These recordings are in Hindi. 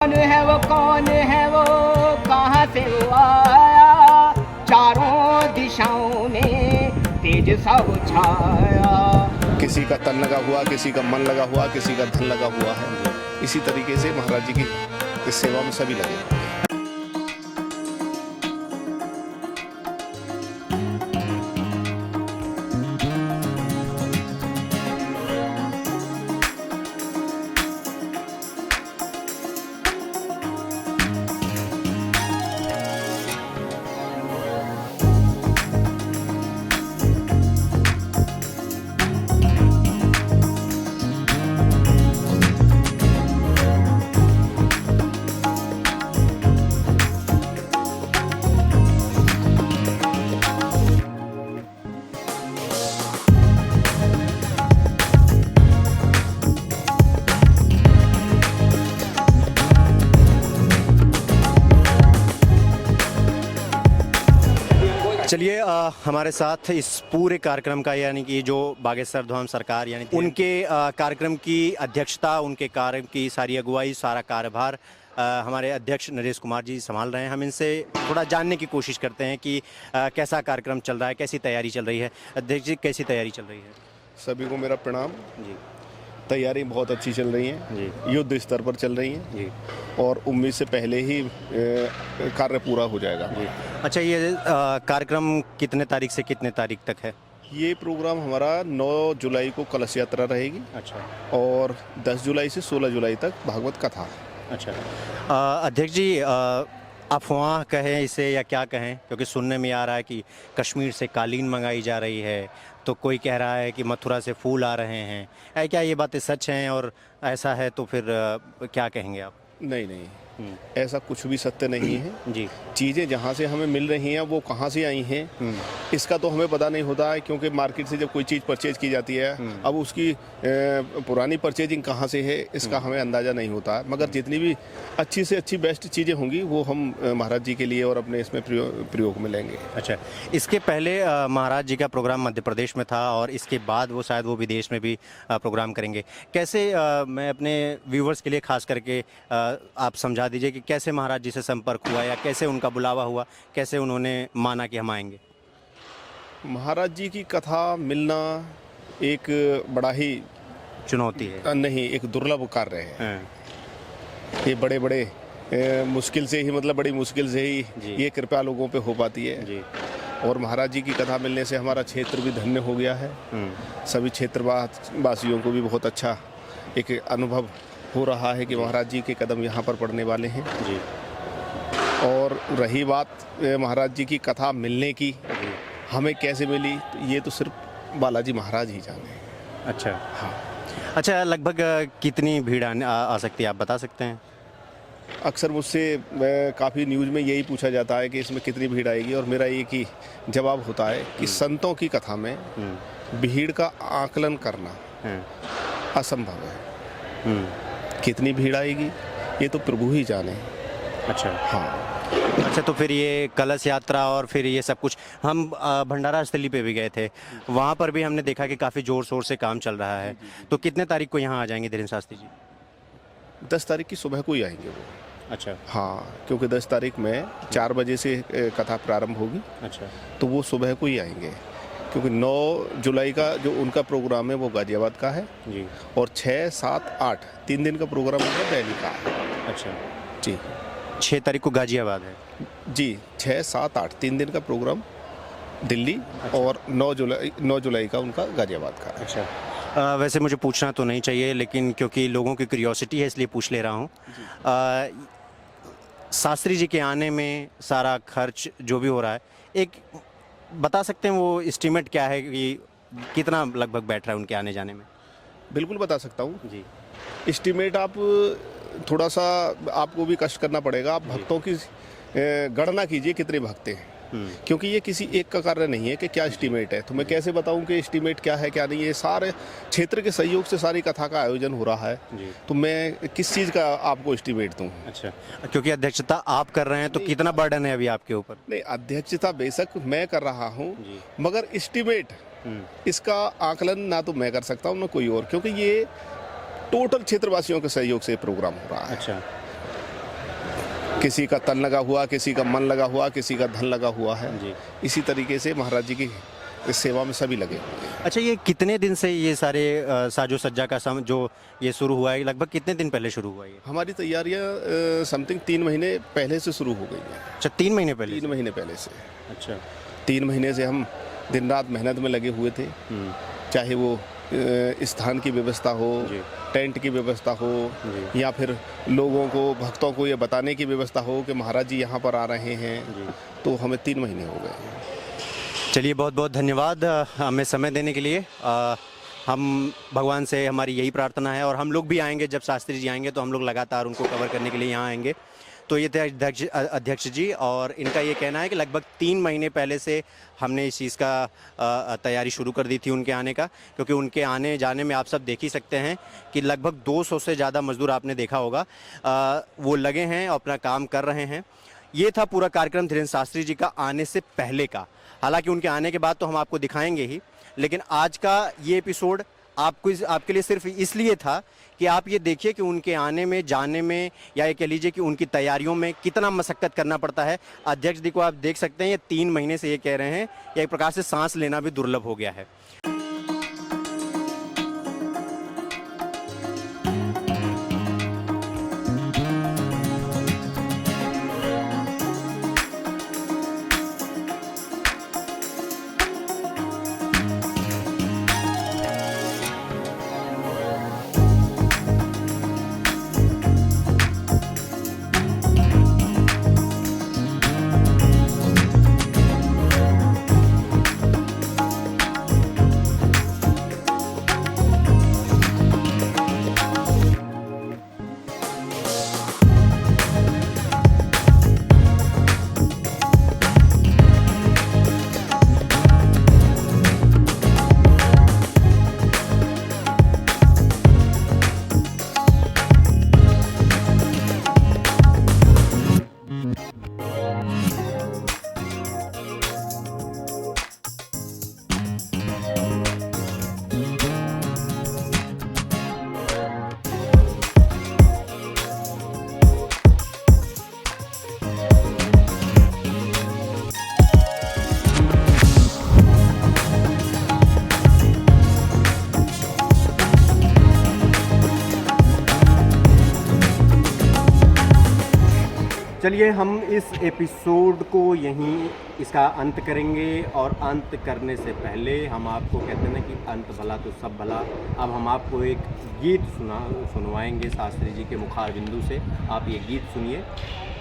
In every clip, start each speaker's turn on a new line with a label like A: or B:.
A: कौन है वो कहाँ से वो आया, चारों दिशाओं में तेज सा वो छाया।
B: किसी का तन लगा हुआ, किसी का मन लगा हुआ, किसी का धन लगा हुआ है। इसी तरीके से महाराज जी की इस सेवा में सभी लगे हुए हैं।
C: चलिए हमारे साथ इस पूरे कार्यक्रम का यानी कि जो बागेश्वर धाम सरकार यानी उनके कार्यक्रम की अध्यक्षता, उनके कार्य की सारी अगुवाई, सारा कार्यभार हमारे अध्यक्ष नरेश कुमार जी संभाल रहे हैं। हम इनसे थोड़ा जानने की कोशिश करते हैं कि कैसा कार्यक्रम चल रहा है, कैसी तैयारी चल रही है। अध्यक्ष जी, कैसी तैयारी चल रही है?
B: सभी को मेरा प्रणाम
C: जी।
B: तैयारी बहुत अच्छी चल रही है
C: जी।
B: युद्ध स्तर पर चल रही है
C: जी।
B: और उम्मीद से पहले ही कार्य पूरा हो जाएगा।
C: जी। अच्छा, ये कार्यक्रम कितने तारीख से कितने तारीख तक है?
B: ये प्रोग्राम हमारा 9 जुलाई को कलश यात्रा रहेगी।
C: अच्छा।
B: और 10 जुलाई से 16 जुलाई तक भागवत कथा।
C: अच्छा। अध्यक्ष जी, अफवाह कहें इसे या क्या कहें, क्योंकि सुनने में आ रहा है कि कश्मीर से कालीन मंगाई जा रही है, तो कोई कह रहा है कि मथुरा से फूल आ रहे हैं। क्या ये बातें सच हैं? और ऐसा है तो फिर क्या कहेंगे आप?
B: नहीं, ऐसा कुछ भी सत्य नहीं है
C: जी।
B: चीज़ें जहाँ से हमें मिल रही हैं वो कहाँ से आई हैं इसका तो हमें पता नहीं होता है, क्योंकि मार्केट से जब कोई चीज़ परचेज की जाती है अब उसकी पुरानी परचेजिंग कहाँ से है इसका हमें अंदाज़ा नहीं होता है। मगर जितनी भी अच्छी से अच्छी बेस्ट चीज़ें होंगी वो हम महाराज जी के लिए और अपने इसमें प्रयोग में लेंगे।
C: अच्छा, इसके पहले महाराज जी का प्रोग्राम मध्य प्रदेश में था और इसके बाद वो शायद वो विदेश में भी प्रोग्राम करेंगे। कैसे मैं अपने व्यूवर्स के लिए खास करके आप समझा दीजिए कि कैसे महाराज जी से संपर्क हुआ या कैसे उनका बुलावा हुआ, कैसे उन्होंने माना कि हम आएंगे?
B: महाराज जी की कथा मिलना एक बड़ा ही
C: चुनौती है,
B: नहीं एक दुर्लभ कार्य है। ये बड़े बड़े मुश्किल से ही मतलब बड़ी मुश्किल से ही ये कृपा लोगों पे हो पाती है जी। और महाराज जी की कथा मिलने से हमारा क्षेत्र भी धन्य हो गया है। सभी क्षेत्रवासियों को भी बहुत अच्छा एक अनुभव हो रहा है कि महाराज जी के कदम यहाँ पर पड़ने वाले हैं जी। और रही बात महाराज जी की कथा मिलने की, हमें कैसे मिली तो ये तो सिर्फ बालाजी महाराज ही जाने।
C: अच्छा।
B: हाँ।
C: अच्छा, लगभग कितनी भीड़ आ सकती है, आप बता सकते हैं?
B: अक्सर मुझसे काफ़ी न्यूज़ में यही पूछा जाता है कि इसमें कितनी भीड़ आएगी, और मेरा एक ही जवाब होता है कि संतों की कथा में भीड़ का आकलन करना असंभव है। कितनी भीड़ आएगी ये तो प्रभु ही जाने।
C: अच्छा।
B: हाँ।
C: अच्छा, तो फिर ये कलश यात्रा और फिर ये सब कुछ, हम भंडारा स्थली पे भी गए थे, वहाँ पर भी हमने देखा कि काफ़ी ज़ोर शोर से काम चल रहा है। तो कितने तारीख को यहाँ आ जाएंगे धीरेन्द्र शास्त्री जी?
B: 10 तारीख की सुबह को ही आएंगे वो।
C: अच्छा।
B: हाँ, क्योंकि 10 तारीख में 4 बजे से कथा प्रारंभ होगी।
C: अच्छा।
B: तो वो सुबह को ही आएंगे, क्योंकि 9 जुलाई का जो उनका प्रोग्राम है वो गाजियाबाद का है
C: जी।
B: और 6, 7, 8 3 दिन का प्रोग्राम उनका दिल्ली का है।
C: अच्छा
B: जी।
C: 6 तारीख को गाजियाबाद है
B: जी। 6, 7, 8 3 दिन का प्रोग्राम दिल्ली। अच्छा। और 9 जुलाई का उनका गाजियाबाद का है।
C: अच्छा। वैसे मुझे पूछना तो नहीं चाहिए, लेकिन क्योंकि लोगों की क्यूरियोसिटी है इसलिए पूछ ले रहा हूँ। शास्त्री जी के आने में सारा खर्च जो भी हो रहा है, एक बता सकते हैं वो एस्टीमेट क्या है कि कितना लगभग बैठ रहा है उनके आने जाने में?
B: बिल्कुल बता सकता हूँ
C: जी।
B: एस्टीमेट आप थोड़ा सा आपको भी कष्ट करना पड़ेगा। आप भक्तों की गणना कीजिए कितने भक्त हैं, क्योंकि ये किसी एक का कार्य नहीं है कि क्या एस्टीमेट है। तो मैं कैसे बताऊं कि एस्टीमेट क्या है क्या नहीं है। सारे क्षेत्र के सहयोग से सारी कथा का आयोजन हो रहा है जी। तो मैं किस चीज़ का आपको एस्टीमेट दूं? अच्छा,
C: क्योंकि अध्यक्षता आप कर रहे हैं तो कितना बर्डन है अभी आपके ऊपर?
B: नहीं, अध्यक्षता बेशक मैं कर रहा हूँ, मगर एस्टीमेट इसका आकलन ना तो मैं कर सकता हूँ ना कोई और, क्योंकि ये टोटल क्षेत्रवासियों के सहयोग से प्रोग्राम हो रहा है।
C: अच्छा।
B: किसी का तन लगा हुआ, किसी का मन लगा हुआ, किसी का धन लगा हुआ है
C: जी।
B: इसी तरीके से महाराज जी की इस सेवा में सभी लगे हुए हैं।
C: अच्छा, ये कितने दिन से ये सारे साजो सज्जा का जो ये शुरू हुआ है, लगभग कितने दिन पहले शुरू हुआ है ये?
B: हमारी तैयारियां समथिंग 3 महीने पहले से शुरू हो गई हैं।
C: अच्छा, 3 महीने पहले
B: 3 महीने पहले से।
C: अच्छा।
B: 3 महीने से हम दिन रात मेहनत में लगे हुए थे। चाहे वो स्थान की व्यवस्था हो, टेंट की व्यवस्था हो, या फिर लोगों को, भक्तों को ये बताने की व्यवस्था हो कि महाराज जी यहाँ पर आ रहे हैं। तो हमें 3 महीने हो गए हैं।
C: चलिए, बहुत बहुत धन्यवाद हमें समय देने के लिए। हम भगवान से हमारी यही प्रार्थना है, और हम लोग भी आएंगे, जब शास्त्री जी आएंगे तो हम लोग लगातार उनको कवर करने के लिए यहाँ आएंगे। तो ये थे अध्यक्ष जी, और इनका ये कहना है कि लगभग 3 महीने पहले से हमने इस चीज़ का तैयारी शुरू कर दी थी उनके आने का, क्योंकि उनके आने जाने में आप सब देख ही सकते हैं कि लगभग 200 से ज़्यादा मजदूर आपने देखा होगा, वो लगे हैं और अपना काम कर रहे हैं। ये था पूरा कार्यक्रम धीरेन्द्र शास्त्री जी का आने से पहले का। हालांकि उनके आने के बाद तो हम आपको दिखाएंगे ही, लेकिन आज का ये एपिसोड आपके लिए सिर्फ इसलिए था कि आप ये देखिए कि उनके आने में, जाने में, या ये कह लीजिए कि उनकी तैयारियों में कितना मशक्कत करना पड़ता है। अध्यक्ष जी को आप देख सकते हैं, ये 3 महीने से ये कह रहे हैं, या एक प्रकार से सांस लेना भी दुर्लभ हो गया है। चलिए, हम इस एपिसोड को यहीं इसका अंत करेंगे, और अंत करने से पहले हम आपको कहते हैं ना कि अंत भला तो सब भला। अब हम आपको एक गीत सुनवाएंगे शास्त्री जी के मुखार बिंदु से। आप ये गीत सुनिए,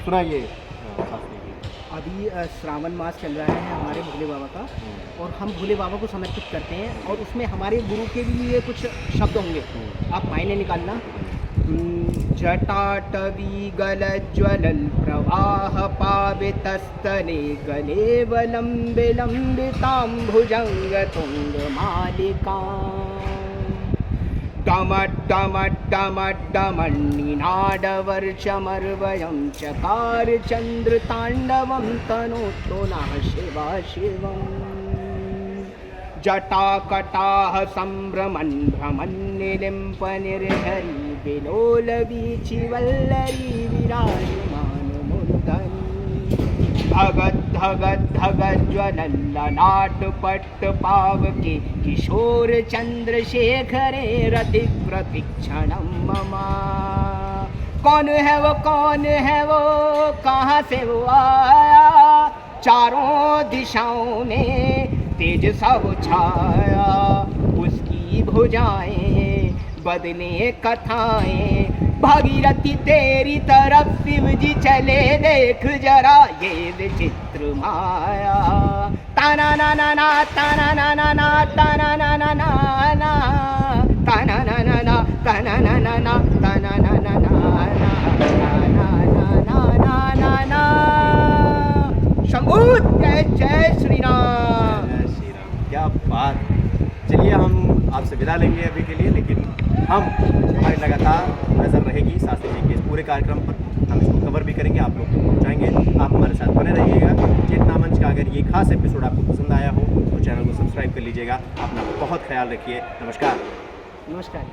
C: सुनाइए शास्त्री जी।
A: अभी श्रावण मास चल रहा है हमारे भोले बाबा का, और हम भोले बाबा को समर्पित करते हैं, और उसमें हमारे गुरु के लिए कुछ शब्द होंगे, आप मायने निकालना। जटाटवी गलज्वलल प्रवाह पावितस्तने गलेवलम्बे लम्बिताम्भुजंग तुंग मालिका डमड्डमड्डमड्डमन्निनादवर्षमर्वयं चकार चन्द्रताण्डवं तनोतो नः शिवा शिवम्। जटाकटाह सम्भ्रमन् भ्रमन्निलिम्पनिर्हरि विलोलवीचिवल्लरी विराजमानमुर्धनि धगद्धगद्धगज्ज्वलल्ललाटपट्टपावके किशोर चंद्रशेखरे रतिप्रतीक्षणं मम। कौन है वो, कौन है वो, कहाँ से वो आया, चारों दिशाओं में तेज सब छाया, उसकी भुजाएं बदले कथाएं, भागीरथी तेरी तरफ शिव जी चले, देख जरा ये विचित्र माया। ताना ना ना ना, ताना ना ना ना, ताना ना ना ना ना, ताना ना ना ना, ताना ना ना ना, ताना ना ना ना ना ना। शंभू, जय जय श्री राम।
C: जय श्री राम, क्या बात। चलिए, हम आपसे विदा लेंगे अभी के लिए, लेकिन हमारी लगातार नज़र रहेगी शास्त्री जी के इस पूरे कार्यक्रम पर। हम इसको कवर भी करेंगे, आप लोग तक पहुँचाएंगे। आप हमारे साथ बने रहिएगा। चेतना मंच का अगर ये खास एपिसोड आपको पसंद आया हो तो चैनल को सब्सक्राइब कर लीजिएगा। अपना बहुत ख्याल रखिए। नमस्कार।
A: नमस्कार।